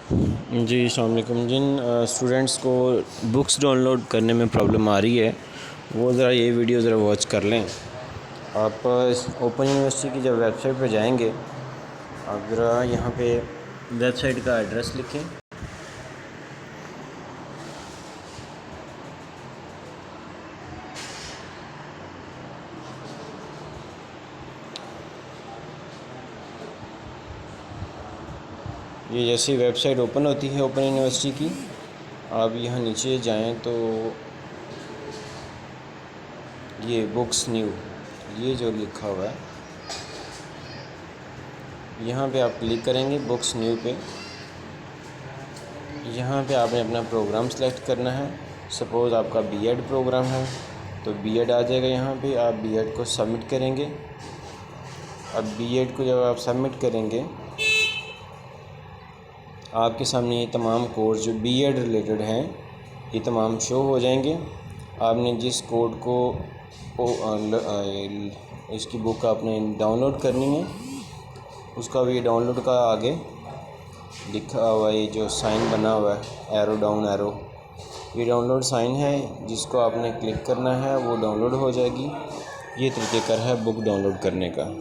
जी अस्सलाम वालेकुम। जिन स्टूडेंट्स को बुक्स डाउनलोड करने में प्रॉब्लम आ रही है वो ज़रा ये वीडियो ज़रा वॉच कर लें। आप ओपन यूनिवर्सिटी की जब वेबसाइट पर जाएंगे, आप ज़रा यहाँ पे वेबसाइट का एड्रेस लिखें। ये जैसी वेबसाइट ओपन होती है ओपन यूनिवर्सिटी की, आप यहाँ नीचे जाएं तो ये बुक्स न्यू, ये जो लिखा हुआ है यहाँ पे आप क्लिक करेंगे बुक्स न्यू पे। यहाँ पे आपने अपना प्रोग्राम सेलेक्ट करना है। सपोज़ आपका बीएड प्रोग्राम है तो बीएड आ जाएगा। यहाँ पे आप बीएड को सबमिट करेंगे। अब बीएड को जब आप सबमिट करेंगे, आपके सामने ये तमाम कोर्स जो बीएड रिलेटेड हैं ये तमाम शो हो जाएंगे। आपने जिस कोड को इसकी बुक आपने डाउनलोड करनी है उसका भी डाउनलोड का आगे लिखा हुआ है, ये जो साइन बना हुआ है एरो डाउन एरो, ये डाउनलोड साइन है जिसको आपने क्लिक करना है, वो डाउनलोड हो जाएगी। ये तरीक़ेकार है बुक डाउनलोड करने का।